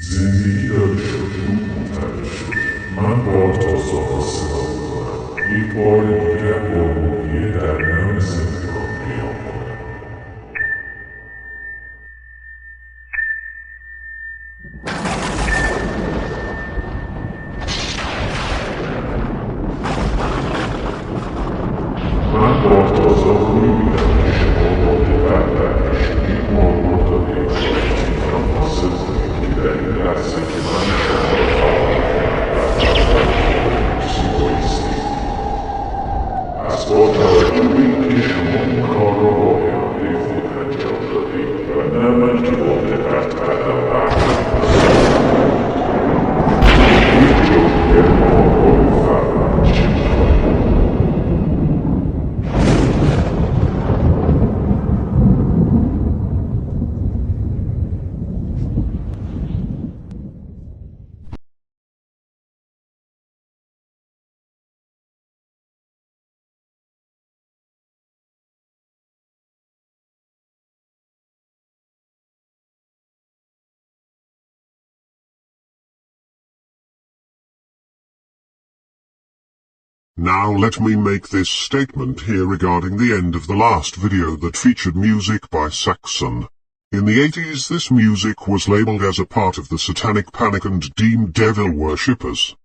زندگی داره شد منتقل شد. من با تا صاف صدا بکنم یک بار دیگر با روحیه در میان زندگان قیام کنم. من با تازه میبینم که شما با دقت درکشید یک مارمورد را به یک سایتی حاصل کنید که در این لحظه که من شما را بایستید. پس با توجه به اینکه شما این کار را با اراده خود انجام دادید و نه من که با دقت قدم بردارم یک جمله ما را بفرمایید چه میخواهید. Now let me make this statement here regarding the end of the last video that featured music by Saxon. In the 80s this music was labeled as a part of the Satanic Panic and deemed devil worshippers.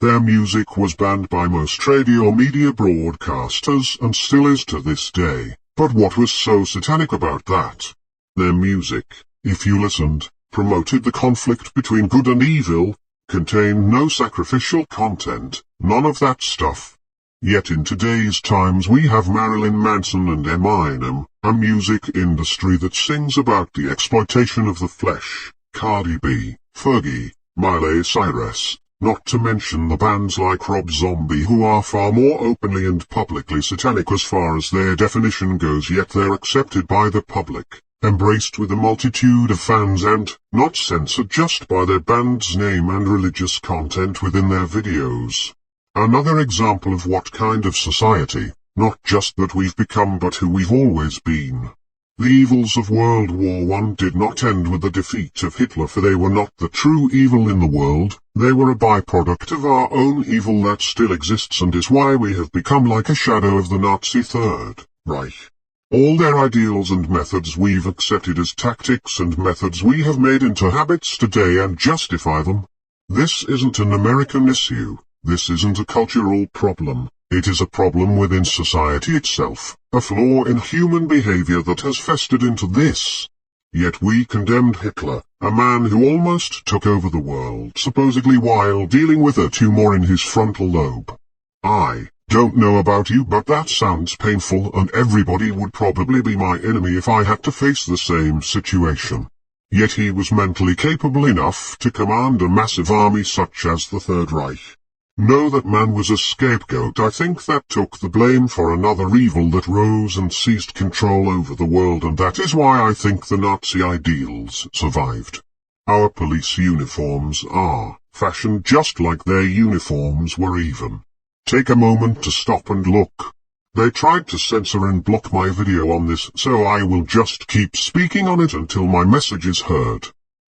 Their music was banned by most radio media broadcasters and still is to this day. But what was so satanic about that? Their music, if you listened, promoted the conflict between good and evil, contained no sacrificial content, none of that stuff. Yet in today's times we have Marilyn Manson and Eminem, a music industry that sings about the exploitation of the flesh, Cardi B, Fergie, Miley Cyrus, not to mention the bands like Rob Zombie who are far more openly and publicly satanic as far as their definition goes, yet they're accepted by the public, embraced with a multitude of fans and not censored just by their band's name and religious content within their videos. Another example of what kind of society, not just that we've become but who we've always been. The evils of World War I did not end with the defeat of Hitler, for they were not the true evil in the world, they were a byproduct of our own evil that still exists and is why we have become like a shadow of the Nazi Third Reich. All their ideals and methods we've accepted as tactics and methods we have made into habits today and justify them. This isn't an American issue, this isn't a cultural problem, it is a problem within society itself, a flaw in human behavior that has festered into this. Yet we condemned Hitler, a man who almost took over the world, supposedly while dealing with a tumor in his frontal lobe. I don't know about you, but that sounds painful, and everybody would probably be my enemy if I had to face the same situation. Yet he was mentally capable enough to command a massive army such as the Third Reich. No, that man was a scapegoat, I think, that took the blame for another evil that rose and seized control over the world, and that is why I think the Nazi ideals survived. Our police uniforms are fashioned just like their uniforms were even. Take a moment to stop and look. They tried to censor and block my video on this, so I will just keep speaking on it until my message is heard.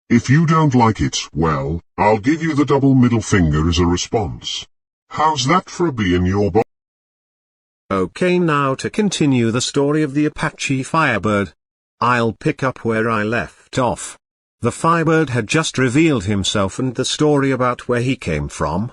If you don't like it, well, I'll give you the double middle finger as a response. How's that for a bee in your box? Okay, now to continue the story of the Apache Firebird. I'll pick up where I left off. The Firebird had just revealed himself and the story about where he came from.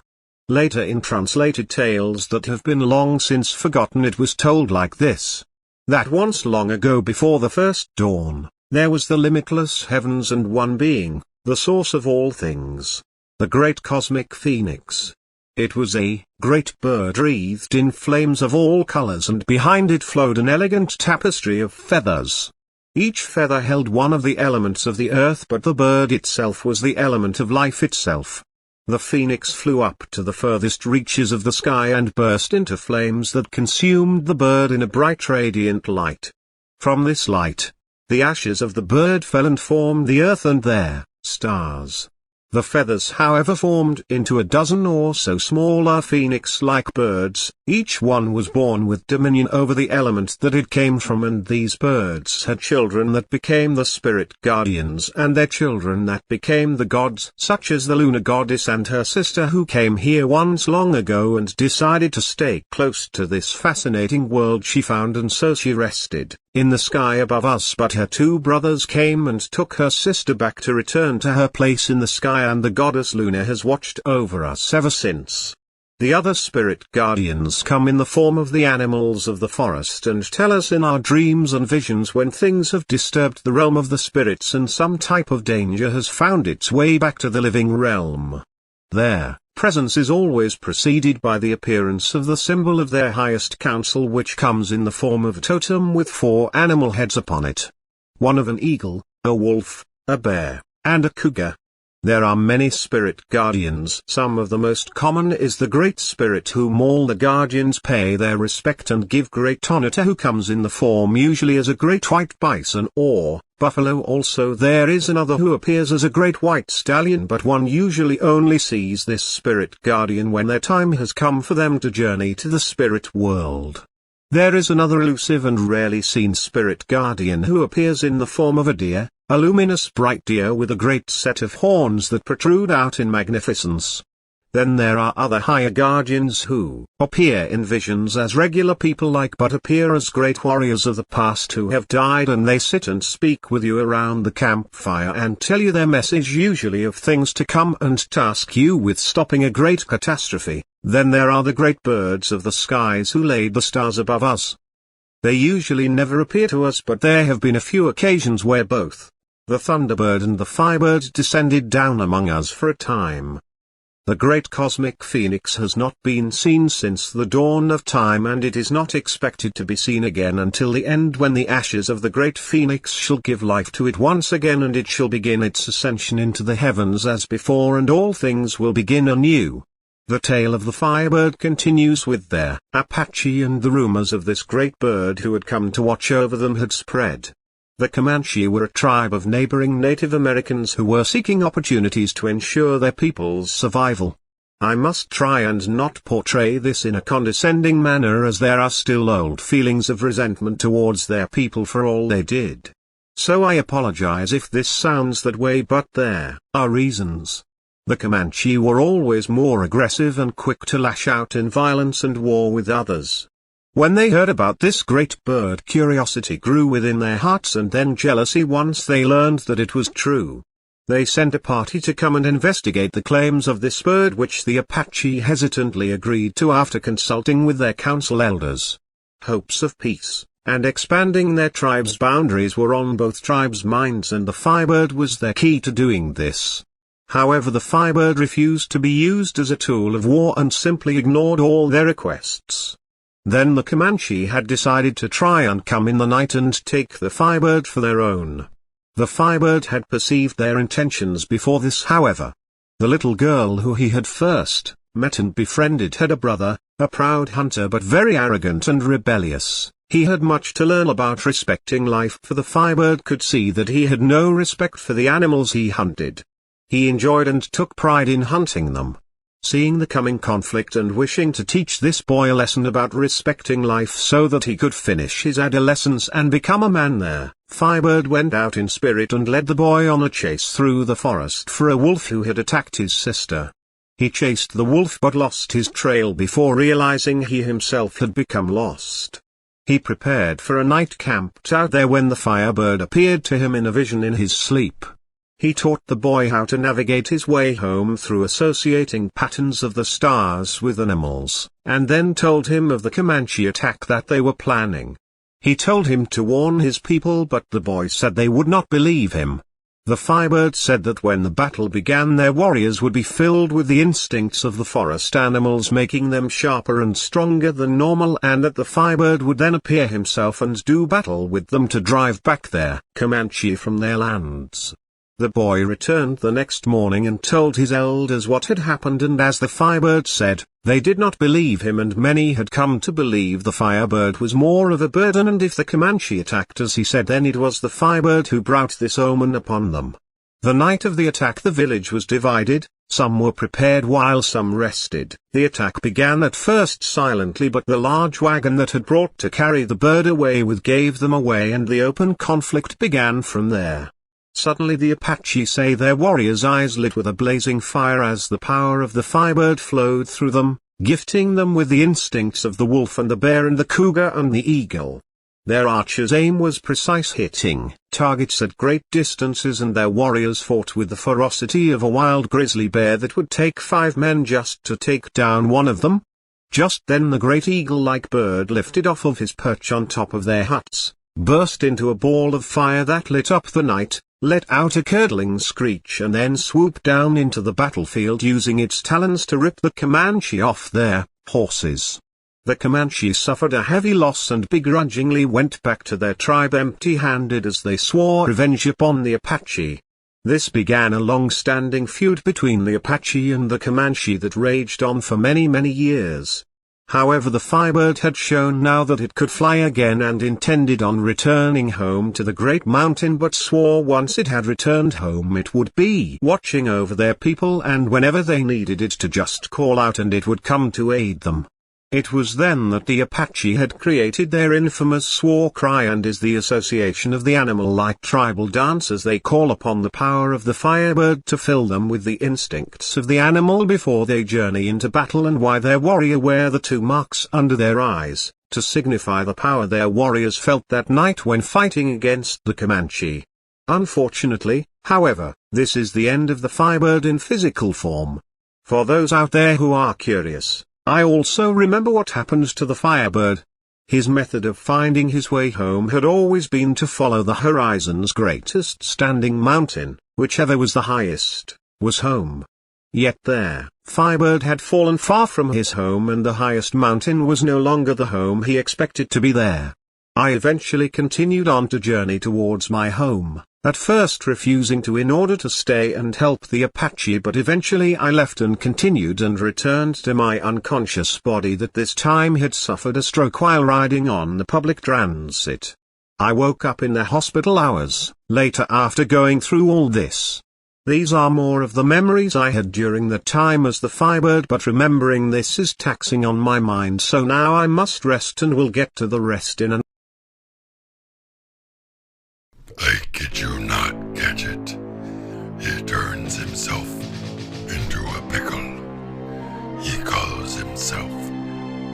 Later, in translated tales that have been long since forgotten, it was told like this. That once long ago, before the first dawn, there was the limitless heavens and one being, the source of all things, the great cosmic phoenix. It was a great bird wreathed in flames of all colors, and behind it flowed an elegant tapestry of feathers. Each feather held one of the elements of the earth, but the bird itself was the element of life itself. The phoenix flew up to the furthest reaches of the sky and burst into flames that consumed the bird in a bright radiant light. From this light, the ashes of the bird fell and formed the earth and their stars. The feathers however formed into a dozen or so smaller phoenix-like birds, each one was born with dominion over the element that it came from, and these birds had children that became the spirit guardians, and their children that became the gods, such as the lunar goddess and her sister who came here once long ago and decided to stay close to this fascinating world she found, and so she rested in the sky above us. But her two brothers came and took her sister back to return to her place in the sky, and the goddess Luna has watched over us ever since. The other spirit guardians come in the form of the animals of the forest and tell us in our dreams and visions when things have disturbed the realm of the spirits and some type of danger has found its way back to the living realm. Their presence is always preceded by the appearance of the symbol of their highest council, which comes in the form of a totem with 4 animal heads upon it. One of an eagle, a wolf, a bear, and a cougar. There are many spirit guardians. Some of the most common is the Great Spirit, whom all the guardians pay their respect and give great honor to, who comes in the form usually as a great white bison or buffalo. Also there is another who appears as a great white stallion, but one usually only sees this spirit guardian when their time has come for them to journey to the spirit world. There is another elusive and rarely seen spirit guardian who appears in the form of a deer, a luminous bright deer with a great set of horns that protrude out in magnificence. Then there are other higher guardians who appear in visions as regular people like, but appear as great warriors of the past who have died, and they sit and speak with you around the campfire and tell you their message, usually of things to come, and task you with stopping a great catastrophe. Then there are the great birds of the skies who laid the stars above us. They usually never appear to us, but there have been a few occasions where both the Thunderbird and the Firebird descended down among us for a time. The great cosmic phoenix has not been seen since the dawn of time, and it is not expected to be seen again until the end, when the ashes of the great phoenix shall give life to it once again, and it shall begin its ascension into the heavens as before, and all things will begin anew. The tale of the Firebird continues with their Apache, and the rumors of this great bird who had come to watch over them had spread. The Comanche were a tribe of neighboring Native Americans who were seeking opportunities to ensure their people's survival. I must try and not portray this in a condescending manner, as there are still old feelings of resentment towards their people for all they did. So I apologize if this sounds that way, but there are reasons. The Comanche were always more aggressive and quick to lash out in violence and war with others. When they heard about this great bird, curiosity grew within their hearts, and then jealousy once they learned that it was true. They sent a party to come and investigate the claims of this bird, which the Apache hesitantly agreed to after consulting with their council elders. Hopes of peace and expanding their tribe's boundaries were on both tribes' minds, and the Firebird was their key to doing this. However, the Firebird refused to be used as a tool of war and simply ignored all their requests. Then the Comanche had decided to try and come in the night and take the Firebird for their own. The Firebird had perceived their intentions before this, however. The little girl who he had first met and befriended had a brother, a proud hunter but very arrogant and rebellious. He had much to learn about respecting life, for the Firebird could see that he had no respect for the animals he hunted. He enjoyed and took pride in hunting them. Seeing the coming conflict and wishing to teach this boy a lesson about respecting life so that he could finish his adolescence and become a man there, Firebird went out in spirit and led the boy on a chase through the forest for a wolf who had attacked his sister. He chased the wolf but lost his trail before realizing he himself had become lost. He prepared for a night, camped out there when the Firebird appeared to him in a vision in his sleep. He taught the boy how to navigate his way home through associating patterns of the stars with animals, and then told him of the Comanche attack that they were planning. He told him to warn his people, but the boy said they would not believe him. The Firebird said that when the battle began, their warriors would be filled with the instincts of the forest animals, making them sharper and stronger than normal, and that the Firebird would then appear himself and do battle with them to drive back their Comanche from their lands. The boy returned the next morning and told his elders what had happened, and as the Firebird said, they did not believe him, and many had come to believe the Firebird was more of a burden, and if the Comanche attacked as he said, then it was the Firebird who brought this omen upon them. The night of the attack the village was divided, some were prepared while some rested. The attack began at first silently, but the large wagon that had brought to carry the bird away gave them away, and the open conflict began from there. Suddenly the Apache say their warriors' eyes lit with a blazing fire as the power of the Firebird flowed through them, gifting them with the instincts of the wolf and the bear and the cougar and the eagle. Their archers' aim was precise, hitting targets at great distances, and their warriors fought with the ferocity of a wild grizzly bear that would take 5 men just to take down one of them. Just then the great eagle-like bird lifted off of his perch on top of their huts, burst into a ball of fire that lit up the night, let out a curdling screech, and then swooped down into the battlefield using its talons to rip the Comanche off their horses. The Comanche suffered a heavy loss and begrudgingly went back to their tribe empty-handed as they swore revenge upon the Apache. This began a long-standing feud between the Apache and the Comanche that raged on for many years. However, the Firebird had shown now that it could fly again and intended on returning home to the Great Mountain, but swore once it had returned home it would be watching over their people, and whenever they needed it to just call out and it would come to aid them. It was then that the Apache had created their infamous war cry, and is the association of the animal-like tribal dance as they call upon the power of the Firebird to fill them with the instincts of the animal before they journey into battle, and why their warrior wear the 2 marks under their eyes, to signify the power their warriors felt that night when fighting against the Comanche. Unfortunately, however, this is the end of the Firebird in physical form. For those out there who are curious, I also remember what happened to the Firebird. His method of finding his way home had always been to follow the horizon's greatest standing mountain, whichever was the highest, was home. Yet there, Firebird had fallen far from his home, and the highest mountain was no longer the home he expected to be there. I eventually continued on to journey towards my home, at first refusing to in order to stay and help the Apache, but eventually I left and continued and returned to my unconscious body that this time had suffered a stroke while riding on the public transit. I woke up in the hospital hours later after going through all this. These are more of the memories I had during the time as the Firebird, but remembering this is taxing on my mind, so now I must rest and will get to the rest in an I kid you not, Gadget. He turns himself into a pickle. He calls himself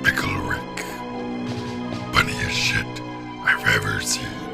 Pickle Rick. Funniest shit I've ever seen.